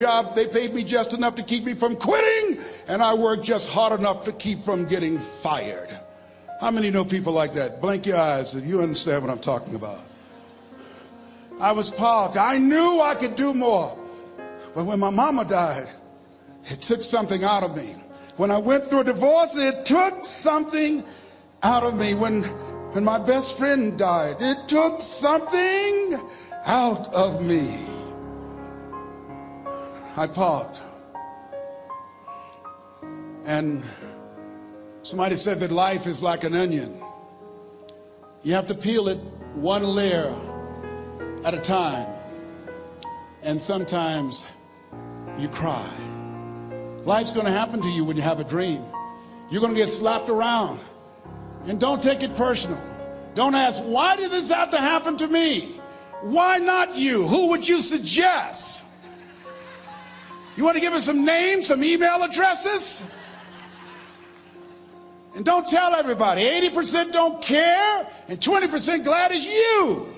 job, they paid me just enough to keep me from quitting, and I worked just hard enough to keep from getting fired. How many know people like that? Blink your eyes if you understand what I'm talking about. I was parked. I knew I could do more. But when my mama died, it took something out of me. When I went through a divorce, it took something out of me. When my best friend died, it took something out of me. I parked. And somebody said that life is like an onion. You have to peel it one layer at a time. And sometimes you cry. Life's going to happen to you when you have a dream. You're going to get slapped around. And don't take it personal. Don't ask, why did this have to happen to me? Why not you? Who would you suggest? You want to give us some names, some email addresses? And don't tell everybody. 80% don't care and 20% glad it's you.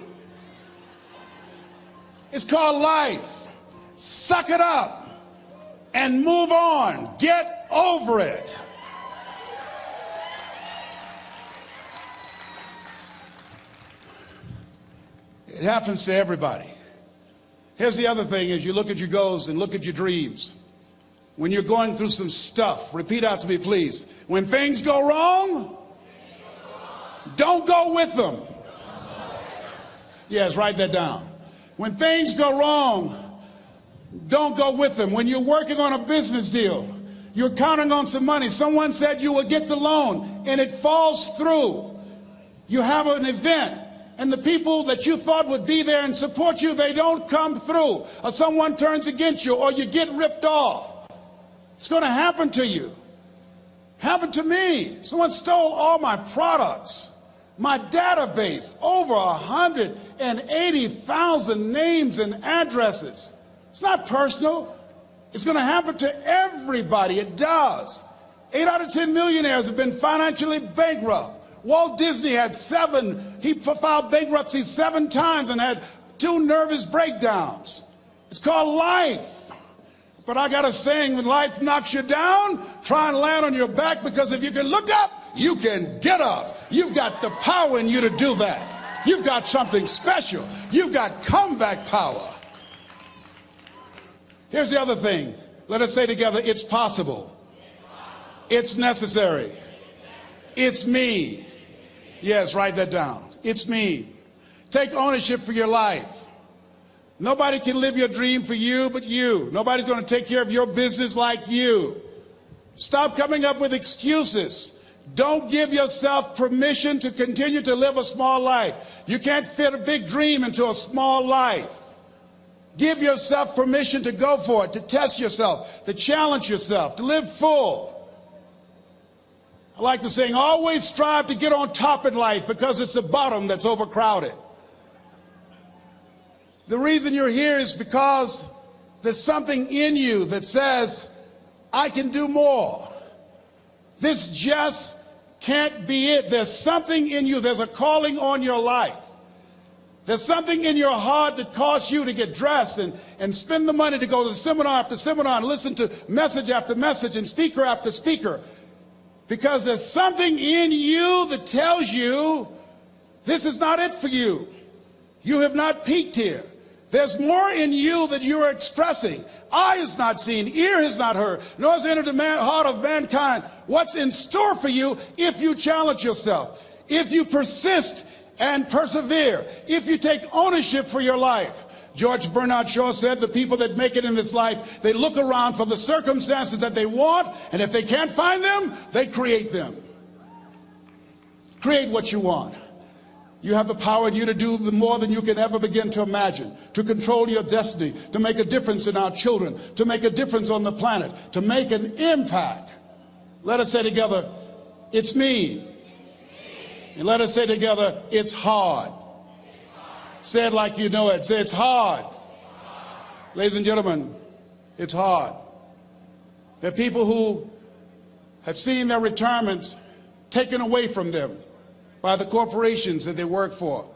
It's called life. Suck it up and move on. Get over it. It happens to everybody. Here's the other thing is you look at your goals and look at your dreams. When you're going through some stuff, repeat out to me, please. When things go wrong, don't go with them. Yes, write that down. When things go wrong, don't go with them. When you're working on a business deal, you're counting on some money. Someone said you will get the loan and it falls through. You have an event. And the people that you thought would be there and support you, they don't come through. Or someone turns against you, or you get ripped off. It's going to happen to you. Happened to me. Someone stole all my products, my database, over 180,000 names and addresses. It's not personal. It's going to happen to everybody. It does. 8 out of 10 millionaires have been financially bankrupt. Walt Disney had he filed bankruptcy 7 times and had 2 nervous breakdowns. It's called life. But I got a saying, when life knocks you down, try and land on your back, because if you can look up, you can get up. You've got the power in you to do that. You've got something special. You've got comeback power. Here's the other thing. Let us say together, it's possible. It's necessary. It's me. Yes, write that down. It's me. Take ownership for your life. Nobody can live your dream for you but you. Nobody's going to take care of your business like you. Stop coming up with excuses. Don't give yourself permission to continue to live a small life. You can't fit a big dream into a small life. Give yourself permission to go for it, to test yourself, to challenge yourself, to live full. I like the saying, always strive to get on top in life, because it's the bottom that's overcrowded. The reason you're here is because there's something in you that says, I can do more. This just can't be it. There's something in you. There's a calling on your life. There's something in your heart that caused you to get dressed and spend the money to go to seminar after seminar and listen to message after message and speaker after speaker. Because there's something in you that tells you this is not it for you. You have not peaked here. There's more in you that you are expressing. Eye has not seen, ear has not heard, nor has entered the heart of mankind what's in store for you if you challenge yourself, if you persist and persevere, if you take ownership for your life. George Bernard Shaw said the people that make it in this life, they look around for the circumstances that they want, and if they can't find them, they create them. Create what you want. You have the power in you to do more than you can ever begin to imagine, to control your destiny, to make a difference in our children, to make a difference on the planet, to make an impact. Let us say together, it's me. And let us say together, it's hard. Say it like you know it. Say, it's hard. Ladies and gentlemen, it's hard. There are people who have seen their retirements taken away from them by the corporations that they work for.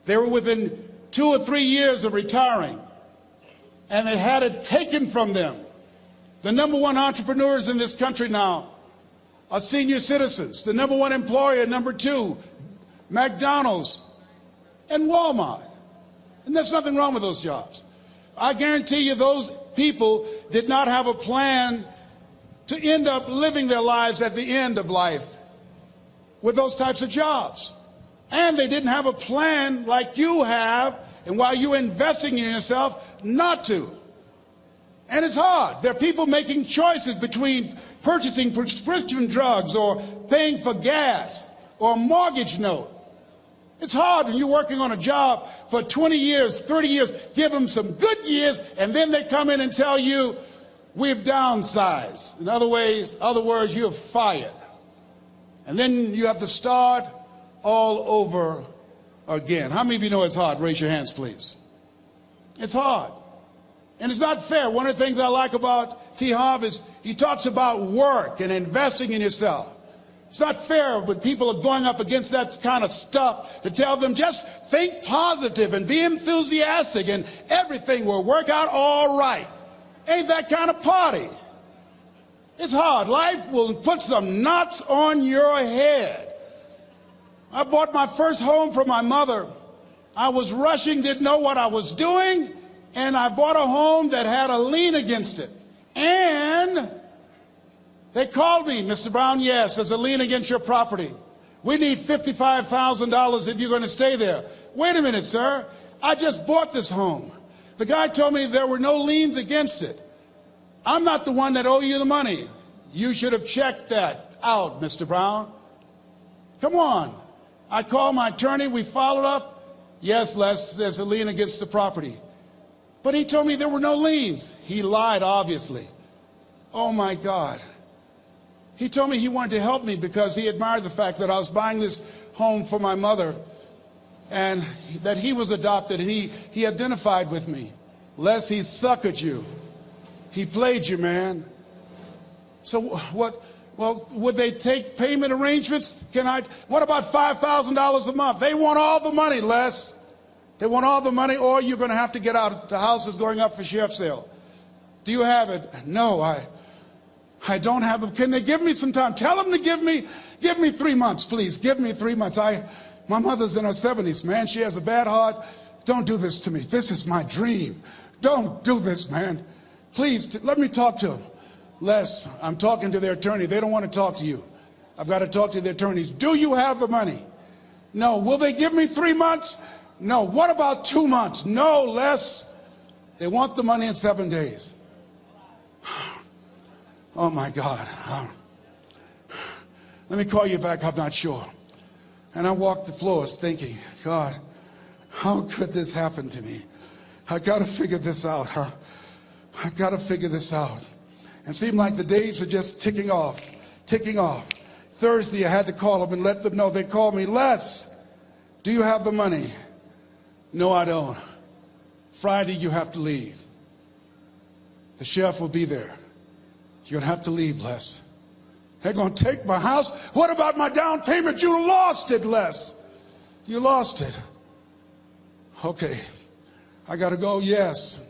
They were within 2 or 3 years of retiring, and they had it taken from them. The number one entrepreneurs in this country now are senior citizens. The number one employer, number two, McDonald's and Walmart. And there's nothing wrong with those jobs. I guarantee you those people did not have a plan to end up living their lives at the end of life with those types of jobs. And they didn't have a plan like you have, and while you're investing in yourself, not to. And it's hard. There are people making choices between purchasing prescription drugs or paying for gas or a mortgage note. It's hard when you're working on a job for 20 years, 30 years, give them some good years, and then they come in and tell you, we've downsized. In other words, you're fired. And then you have to start all over again. How many of you know it's hard? Raise your hands, please. It's hard. And it's not fair. One of the things I like about T. Harv is he talks about work and investing in yourself. It's not fair when people are going up against that kind of stuff to tell them just think positive and be enthusiastic and everything will work out all right. Ain't that kind of party. It's hard. Life will put some knots on your head. I bought my first home for my mother. I was rushing, didn't know what I was doing, and I bought a home that had a lien against it. And they called me, Mr. Brown, yes, there's a lien against your property. We need $55,000 if you're going to stay there. Wait a minute, sir. I just bought this home. The guy told me there were no liens against it. I'm not the one that owe you the money. You should have checked that out, Mr. Brown. Come on. I called my attorney. We followed up. Yes, Les, there's a lien against the property. But he told me there were no liens. He lied, obviously. Oh, my God. He told me he wanted to help me because he admired the fact that I was buying this home for my mother and that he was adopted, and he identified with me. Les, he suckered you. He played you, man. So what? Well, would they take payment arrangements? What about $5,000 a month? They want all the money, Les. They want all the money, or you're going to have to get out. The house is going up for sheriff's sale. Do you have it? No, I don't have them. Can they give me some time? Tell them to give me 3 months, please. Give me 3 months. My mother's in her 70s, man. She has a bad heart. Don't do this to me. This is my dream. Don't do this, man. Please, let me talk to them. Les, I'm talking to their attorney. They don't want to talk to you. I've got to talk to the attorneys. Do you have the money? No. Will they give me 3 months? No. What about 2 months? No, Les. They want the money in 7 days. Oh, my God. Let me call you back. I'm not sure. And I walked the floors thinking, God, how could this happen to me? I got to figure this out. I got to figure this out. And it seemed like the days are just ticking off, ticking off. Thursday, I had to call them and let them know. They called me, Les, do you have the money? No, I don't. Friday, you have to leave. The sheriff will be there. You're going to have to leave, Les. They're going to take my house. What about my down payment? You lost it, Les. You lost it. Okay. I got to go. Yes.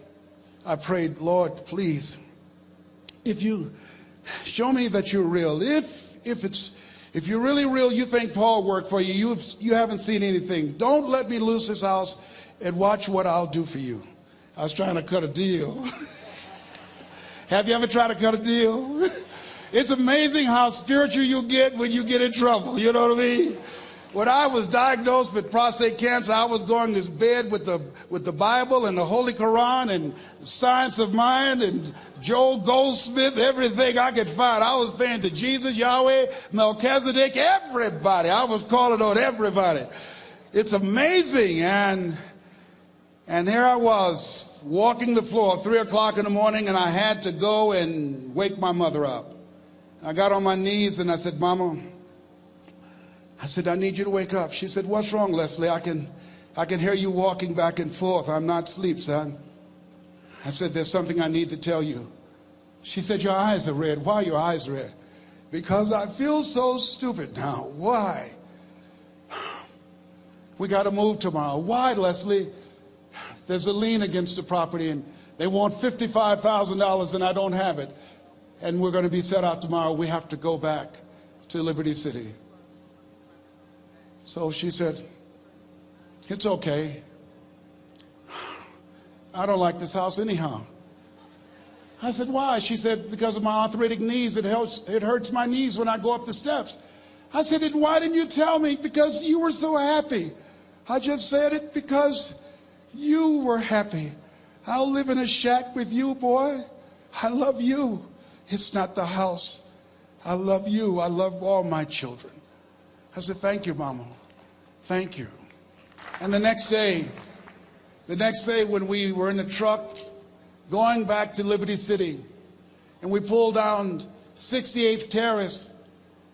I prayed, Lord, please, if you show me that you're real, if you're really real, you think Paul worked for you, you haven't seen anything. Don't let me lose this house and watch what I'll do for you. I was trying to cut a deal. Have you ever tried to cut a deal? It's amazing how spiritual you get when you get in trouble. You know what I mean? When I was diagnosed with prostate cancer, I was going to bed with the Bible and the Holy Quran and Science of Mind and Joel Goldsmith, everything I could find. I was praying to Jesus, Yahweh, Melchizedek, everybody. I was calling on everybody. It's amazing. And here I was walking the floor at 3 o'clock in the morning, and I had to go and wake my mother up. I got on my knees and I said, Mama, I need you to wake up. She said, what's wrong, Wesley? I can hear you walking back and forth. I'm not asleep, son. I said, there's something I need to tell you. She said, your eyes are red. Why are your eyes red? Because I feel so stupid now. Why? We got to move tomorrow. Why, Leslie? There's a lien against the property, and They want $55,000 and I don't have it. And we're going to be set out tomorrow. We have to go back to Liberty City. So she said, it's okay. I don't like this house anyhow. I said, why? She said, because of my arthritic knees. It hurts my knees when I go up the steps. I said, and why didn't you tell me? Because you were so happy. I just said it because you were happy. I'll live in a shack with you, boy. I love you. It's not the house. I love you. I love all my children. I said, thank you, Mama. Thank you. And the next day when we were in the truck going back to Liberty City and we pulled down 68th Terrace,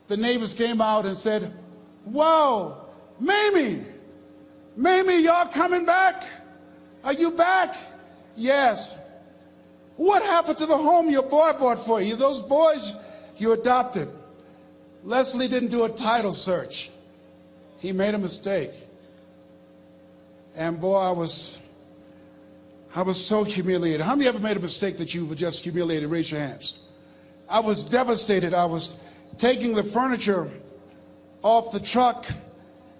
the neighbors came out and said, wow, Mamie, y'all coming back? Are you back? Yes. What happened to the home your boy bought for you? Those boys you adopted. Wesley didn't do a title search. He made a mistake. And boy, I was so humiliated. How many ever made a mistake that you were just humiliated? Raise your hands. I was devastated. I was taking the furniture off the truck,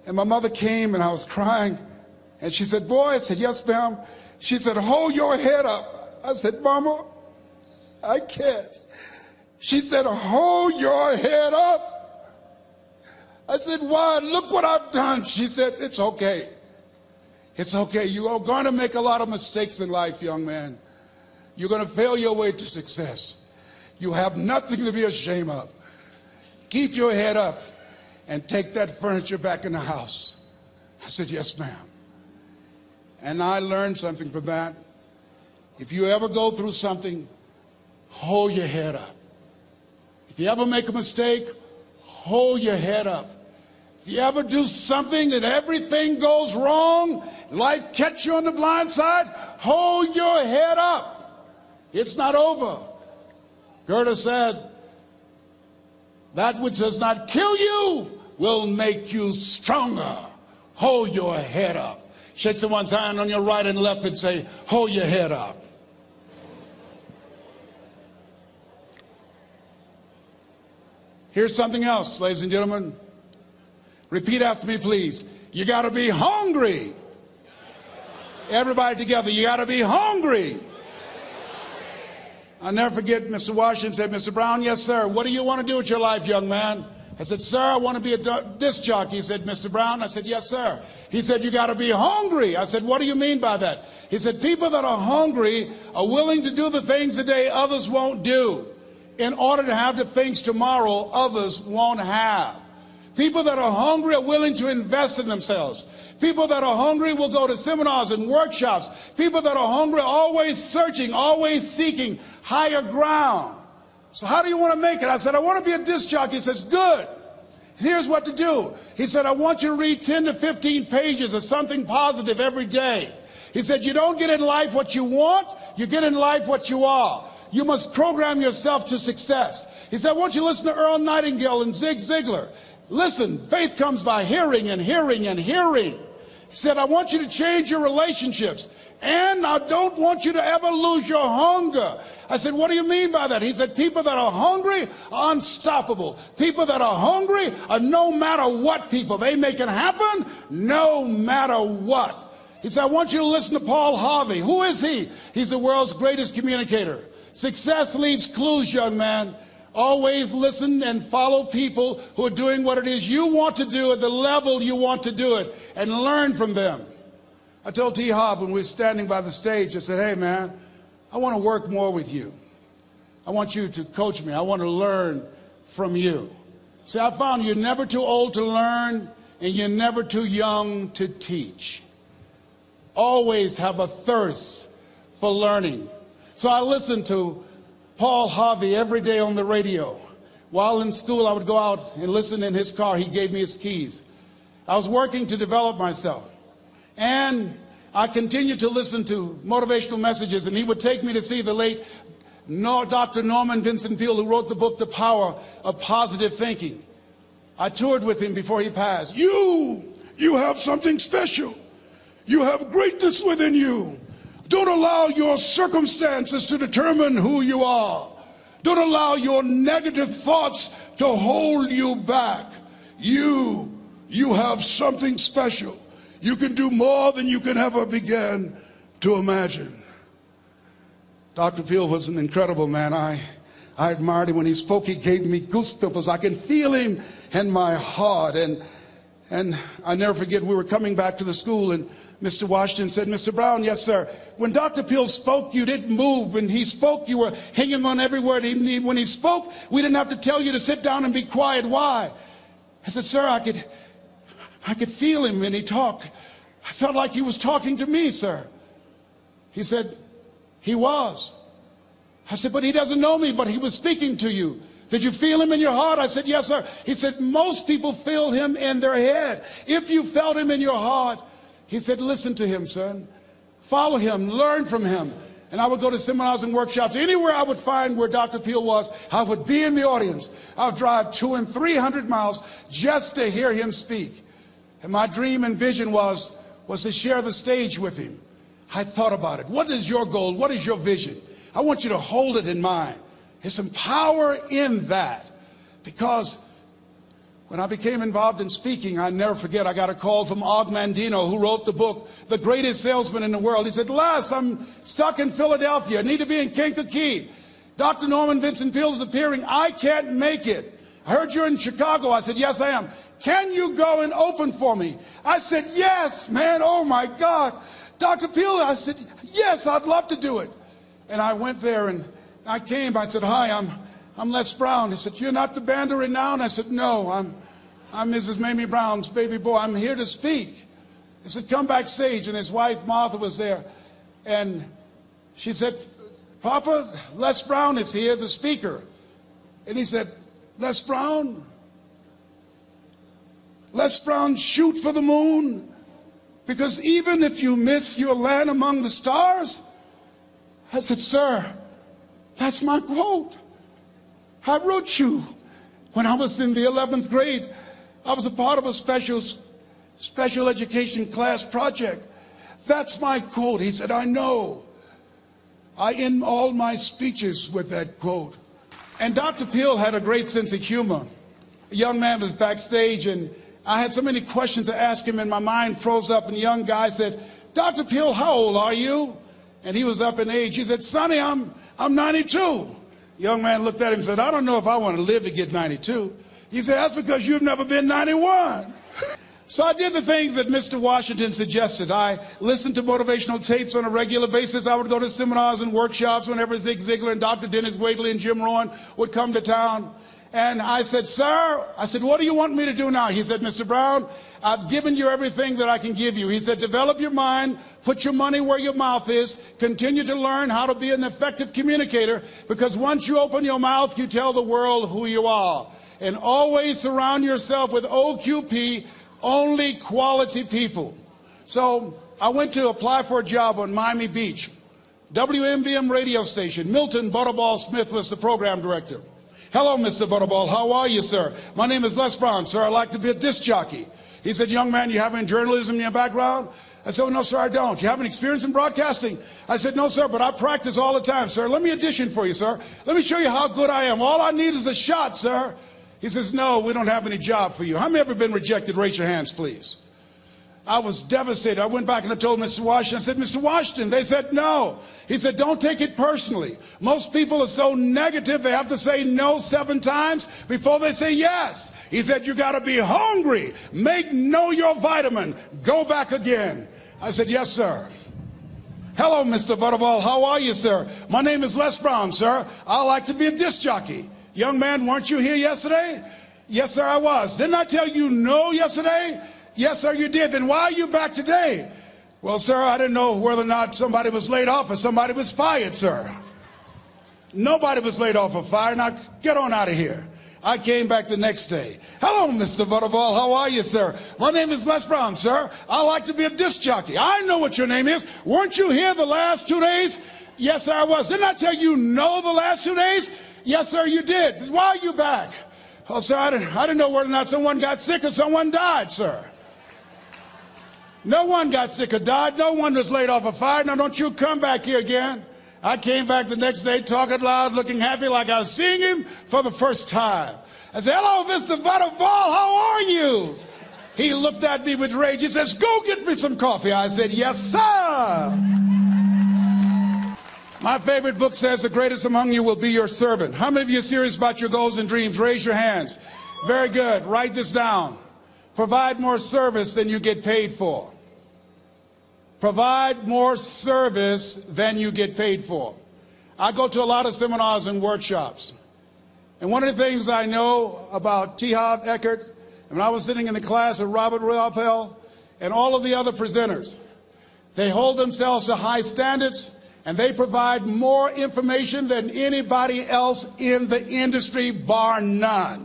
and my mother came, and I was crying. And she said, boy, I said, yes, ma'am. She said, hold your head up. I said, Mama, I can't. She said, hold your head up. I said, why? Look what I've done. She said, it's okay. It's okay. You are going to make a lot of mistakes in life, young man. You're going to fail your way to success. You have nothing to be ashamed of. Keep your head up and take that furniture back in the house. I said, yes, ma'am. And I learned something from that. If you ever go through something, hold your head up. If you ever make a mistake, hold your head up. If you ever do something that everything goes wrong, life catch you on the blind side, hold your head up. It's not over. Goethe said, that which does not kill you will make you stronger. Hold your head up. Shake someone's hand on your right and left and say, hold your head up. Here's something else, ladies and gentlemen. Repeat after me, please. You got to be hungry. Everybody together, you got to be hungry. I'll never forget Mr. Washington said, Mr. Brown, yes, sir. What do you want to do with your life, young man? I said, sir, I want to be a disc jockey. He said, Mr. Brown? I said, yes, sir. He said, you got to be hungry. I said, what do you mean by that? He said, people that are hungry are willing to do the things today others won't do in order to have the things tomorrow others won't have. People that are hungry are willing to invest in themselves. People that are hungry will go to seminars and workshops. People that are hungry are always searching, always seeking higher ground. So how do you want to make it? I said, I want to be a disc jockey. He says, good. Here's what to do. He said, I want you to read 10 to 15 pages of something positive every day. He said, you don't get in life what you want, you get in life what you are. You must program yourself to success. He said, I want you to listen to Earl Nightingale and Zig Ziglar. Listen, faith comes by hearing and hearing and hearing. He said, I want you to change your relationships. And I don't want you to ever lose your hunger. I said, what do you mean by that? He said, people that are hungry are unstoppable. People that are hungry are no matter what people. They make it happen no matter what. He said, I want you to listen to Paul Harvey. Who is he? He's the world's greatest communicator. Success leaves clues, young man. Always listen and follow people who are doing what it is you want to do at the level you want to do it and learn from them. I told T. Hobb when we were standing by the stage, I said, hey, man, I want to work more with you. I want you to coach me. I want to learn from you. See, I found you're never too old to learn and you're never too young to teach. Always have a thirst for learning. So I listened to Paul Harvey every day on the radio. While in school, I would go out and listen in his car. He gave me his keys. I was working to develop myself. And I continued to listen to motivational messages, and he would take me to see the late Dr. Norman Vincent Peale, who wrote the book, The Power of Positive Thinking. I toured with him before he passed. You have something special. You have greatness within you. Don't allow your circumstances to determine who you are. Don't allow your negative thoughts to hold you back. You have something special. You can do more than you can ever begin to imagine. Dr. Peel was an incredible man. I admired him. When he spoke, he gave me goosebumps. I can feel him in my heart. And I never forget, we were coming back to the school, and Mr. Washington said, Mr. Brown, yes, sir. When Dr. Peel spoke, you didn't move. When he spoke, you were hanging on every word. When he spoke, we didn't have to tell you to sit down and be quiet. Why? I said, sir, I could feel him when he talked. I felt like he was talking to me, sir. He said, he was. I said, but he doesn't know me, but he was speaking to you. Did you feel him in your heart? I said, yes, sir. He said, most people feel him in their head. If you felt him in your heart, he said, listen to him, son. Follow him, learn from him. And I would go to seminars and workshops. Anywhere I would find where Dr. Peel was, I would be in the audience. I would drive 200 and 300 miles just to hear him speak. And my dream and vision was to share the stage with him. I thought about it. What is your goal? What is your vision? I want you to hold it in mind. There's some power in that. Because when I became involved in speaking, I never forget, I got a call from Og Mandino, who wrote the book, The Greatest Salesman in the World. He said, Les, I'm stuck in Philadelphia. I need to be in Kankakee. Dr. Norman Vincent Peale is appearing. I can't make it. I heard you're in Chicago. I said, yes, I am. Can you go and open for me? I said, yes, man. Oh, my God. Dr. Peale, I said, yes, I'd love to do it. And I went there and I came. I said, hi, I'm Les Brown. He said, you're not the band of renown? I said, no, I'm Mrs. Mamie Brown's baby boy. I'm here to speak. He said, come backstage. And his wife, Martha, was there. And she said, Papa, Les Brown is here, the speaker. And he said, Les Brown? Les Brown shoot for the moon? Because even if you miss, you'll land among the stars? I said, sir, that's my quote. I wrote you when I was in the 11th grade. I was a part of a special education class project. That's my quote. He said, I know. I end all my speeches with that quote. And Dr. Peel had a great sense of humor. A young man was backstage, and I had so many questions to ask him, and my mind froze up, and the young guy said, Dr. Peel, how old are you? And he was up in age. He said, Sonny, I'm 92. The young man looked at him and said, I don't know if I want to live to get 92. He said, that's because you've never been 91. So I did the things that Mr. Washington suggested. I listened to motivational tapes on a regular basis. I would go to seminars and workshops whenever Zig Ziglar and Dr. Dennis Waitley and Jim Rohn would come to town. And I said, sir, what do you want me to do now? He said, Mr. Brown, I've given you everything that I can give you. He said, develop your mind, put your money where your mouth is, continue to learn how to be an effective communicator, because once you open your mouth, you tell the world who you are. And always surround yourself with OQP, only quality people. So I went to apply for a job on Miami Beach, WMBM radio station. Milton Butterball Smith was the program director. Hello, Mr. Butterball. How are you, sir? My name is Les Brown, sir. I'd like to be a disc jockey. He said, young man, you have any journalism in your background? I said, oh, no, sir, I don't. You have any experience in broadcasting? I said, no, sir, but I practice all the time, sir. Let me audition for you, sir. Let me show you how good I am. All I need is a shot, sir. He says, no, we don't have any job for you. How many ever been rejected? Raise your hands, please. I was devastated. I went back and I told Mr. Washington, I said, Mr. Washington, they said no. He said, don't take it personally. Most people are so negative, they have to say no 7 times before they say yes. He said, you got to be hungry. Know your vitamin. Go back again. I said, yes, sir. Hello, Mr. Butterball. How are you, sir? My name is Les Brown, sir. I like to be a disc jockey. Young man, weren't you here yesterday? Yes, sir, I was. Didn't I tell you no yesterday? Yes, sir, you did. Then why are you back today? Well, sir, I didn't know whether or not somebody was laid off or somebody was fired, sir. Nobody was laid off or fired. Now, get on out of here. I came back the next day. Hello, Mr. Butterball. How are you, sir? My name is Les Brown, sir. I like to be a disc jockey. I know what your name is. Weren't you here the last 2 days? Yes, sir, I was. Didn't I tell you no the last 2 days? Yes, sir, you did. Why are you back? Oh, sir, I didn't know whether or not someone got sick or someone died, sir. No one got sick or died. No one was laid off a fire. Now don't you come back here again. I came back the next day talking loud, looking happy like I was seeing him for the first time. I said, hello, Mr. Butterball, how are you? He looked at me with rage. He says, go get me some coffee. I said, yes, sir. My favorite book says the greatest among you will be your servant. How many of you are serious about your goals and dreams? Raise your hands. Very good. Write this down. Provide more service than you get paid for. Provide more service than you get paid for. I go to a lot of seminars and workshops. And one of the things I know about T. Harv Eckert, when I was sitting in the class with Robert Ruppel and all of the other presenters, they hold themselves to high standards and they provide more information than anybody else in the industry, bar none.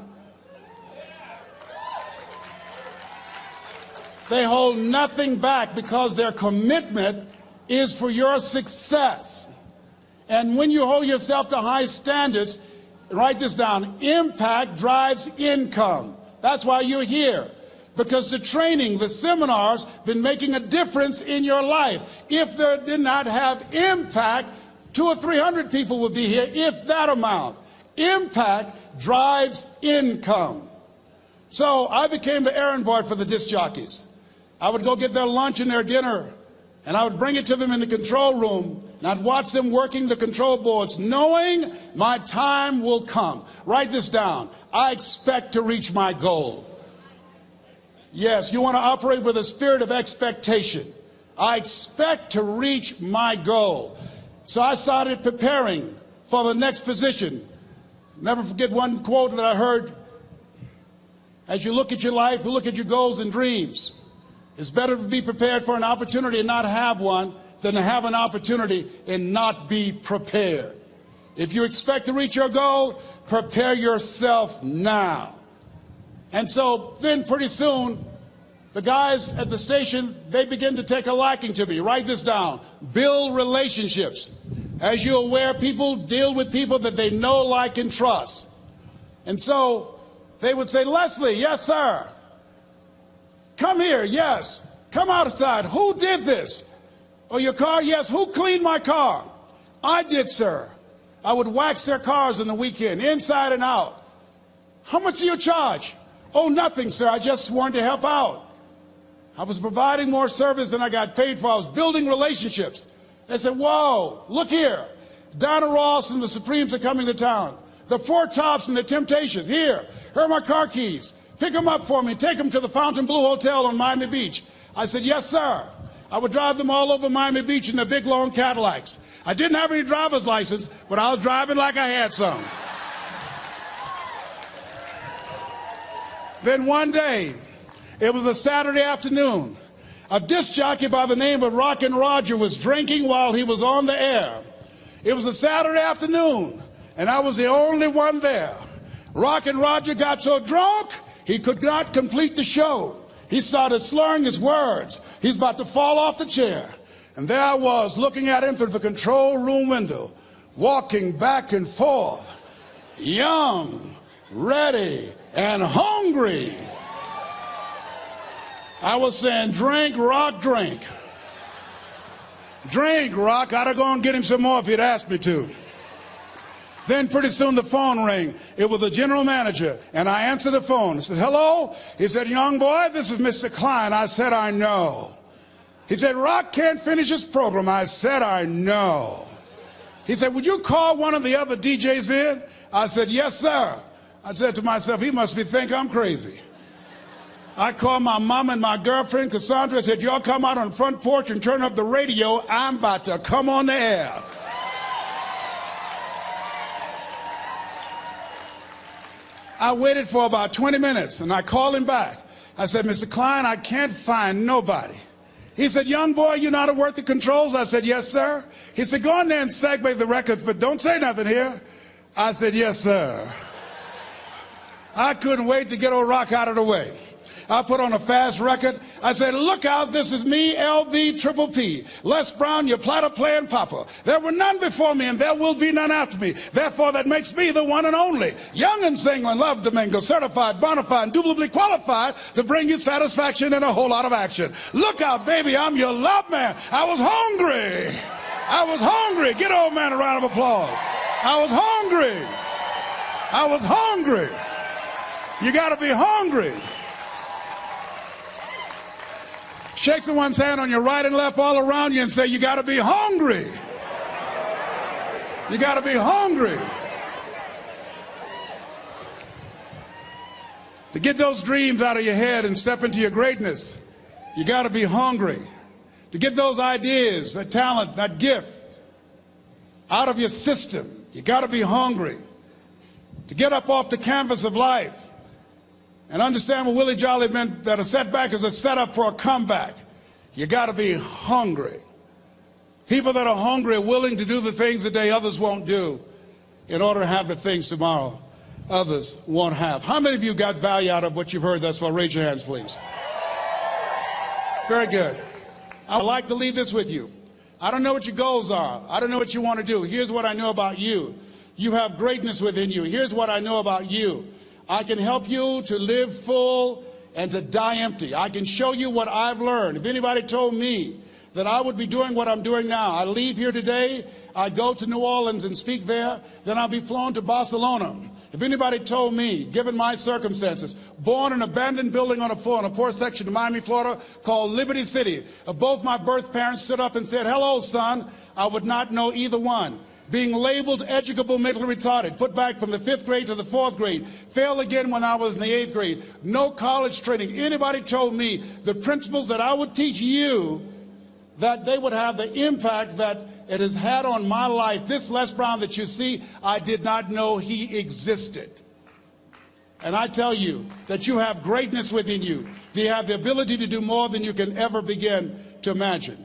They hold nothing back because their commitment is for your success. And when you hold yourself to high standards, write this down, impact drives income. That's why you're here. Because the training, the seminars, been making a difference in your life. If they did not have impact, 200 or 300 people would be here, if that amount. Impact drives income. So I became the errand boy for the disc jockeys. I would go get their lunch and their dinner, and I would bring it to them in the control room, and I'd watch them working the control boards, knowing my time will come. Write this down. I expect to reach my goal. Yes, you want to operate with a spirit of expectation. I expect to reach my goal. So I started preparing for the next position. Never forget one quote that I heard. As you look at your life, you look at your goals and dreams. It's better to be prepared for an opportunity and not have one than to have an opportunity and not be prepared. If you expect to reach your goal, prepare yourself now. And so then pretty soon, the guys at the station, they begin to take a liking to me. Write this down. Build relationships. As you're aware, people deal with people that they know, like, and trust. And so they would say, Leslie, yes, sir. Come here, yes. Come outside. Who did this? Oh, your car? Yes. Who cleaned my car? I did, sir. I would wax their cars on the weekend, inside and out. How much do you charge? Oh, nothing, sir. I just wanted to help out. I was providing more service than I got paid for. I was building relationships. They said, whoa, look here. Donna Ross and the Supremes are coming to town. The Four Tops and the Temptations. Here are my car keys. Pick them up for me. Take them to the Fontainebleau Hotel on Miami Beach. I said, yes, sir. I would drive them all over Miami Beach in their big, long Cadillacs. I didn't have any driver's license, but I was driving like I had some. Then one day, it was a Saturday afternoon, a disc jockey by the name of Rockin' Roger was drinking while he was on the air. It was a Saturday afternoon, and I was the only one there. Rockin' Roger got so drunk, he could not complete the show. He started slurring his words. He's about to fall off the chair. And there I was, looking at him through the control room window, walking back and forth, young, ready, and hungry. I was saying, drink, Rock, drink. Drink, Rock. I'd have gone and get him some more if he'd asked me to. Then pretty soon the phone rang. It was the general manager, and I answered the phone. I said, hello? He said, young boy, this is Mr. Klein. I said, I know. He said, Rock can't finish his program. I said, I know. He said, would you call one of the other DJs in? I said, yes, sir. I said to myself, he must think I'm crazy. I called my mom and my girlfriend, Cassandra. I said, y'all come out on the front porch and turn up the radio. I'm about to come on the air. I waited for about 20 minutes, and I called him back. I said, Mr. Klein, I can't find nobody. He said, young boy, you know how to work the controls? I said, yes, sir. He said, go in there and segue the record, but don't say nothing here. I said, yes, sir. I couldn't wait to get old Rock out of the way. I put on a fast record. I said, look out, this is me, LB Triple P. Les Brown, your platter playing papa. There were none before me, and there will be none after me. Therefore, that makes me the one and only. Young and single, love Domingo, certified, bona fide, indubitably qualified to bring you satisfaction and a whole lot of action. Look out, baby, I'm your love man. I was hungry. I was hungry. Get old man a round of applause. I was hungry. I was hungry. You got to be hungry. Shake someone's hand on your right and left all around you and say, you got to be hungry. You got to be hungry. To get those dreams out of your head and step into your greatness, you got to be hungry. To get those ideas, that talent, that gift out of your system, you got to be hungry. To get up off the canvas of life and understand what Willie Jolly meant, that a setback is a setup for a comeback, you got to be hungry. People that are hungry are willing to do the things today others won't do in order to have the things tomorrow others won't have. How many of you got value out of what you've heard thus far? Raise your hands, please. Very good. I'd like to leave this with you. I don't know what your goals are. I don't know what you want to do. Here's what I know about you. You have greatness within you. Here's what I know about you. I can help you to live full and to die empty. I can show you what I've learned. If anybody told me that I would be doing what I'm doing now, I leave here today, I go to New Orleans and speak there, then I'll be flown to Barcelona. If anybody told me, given my circumstances, born in an abandoned building on a poor section of Miami, Florida, called Liberty City, both my birth parents stood up and said, hello, son, I would not know either one. Being labeled educable mentally retarded, put back from the 5th grade to the 4th grade, failed again when I was in the 8th grade, no college training. Anybody told me the principles that I would teach you, that they would have the impact that it has had on my life. This Les Brown that you see, I did not know he existed. And I tell you that you have greatness within you. You have the ability to do more than you can ever begin to imagine.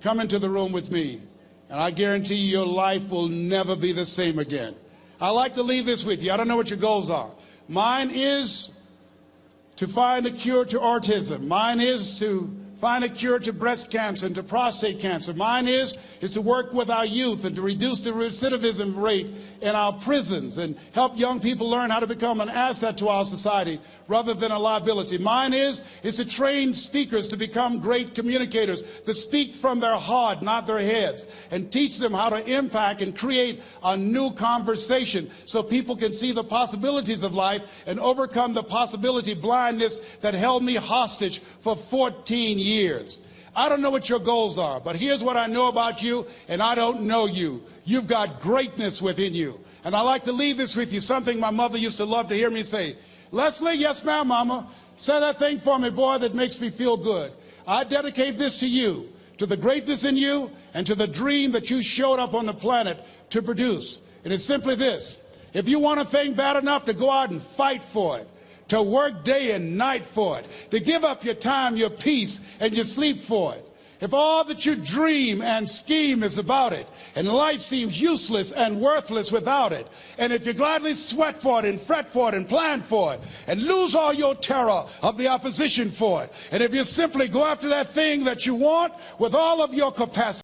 Come into the room with me, and I guarantee you your life will never be the same again. I like to leave this with you. I don't know what your goals are. Mine is to find a cure to autism. Mine is to find a cure to breast cancer and to prostate cancer. Mine is to work with our youth and to reduce the recidivism rate in our prisons and help young people learn how to become an asset to our society rather than a liability. Mine is to train speakers to become great communicators, to speak from their heart, not their heads, and teach them how to impact and create a new conversation so people can see the possibilities of life and overcome the possibility blindness that held me hostage for 14 years. I don't know what your goals are, but here's what I know about you, and I don't know you. You've got greatness within you. And I like to leave this with you, something my mother used to love to hear me say. Leslie, yes ma'am, mama, say that thing for me, boy, that makes me feel good. I dedicate this to you, to the greatness in you, and to the dream that you showed up on the planet to produce. And it's simply this: if you want a thing bad enough to go out and fight for it, to work day and night for it, to give up your time, your peace, and your sleep for it. If all that you dream and scheme is about it, and life seems useless and worthless without it, and if you gladly sweat for it and fret for it and plan for it, and lose all your terror of the opposition for it, and if you simply go after that thing that you want with all of your capacity,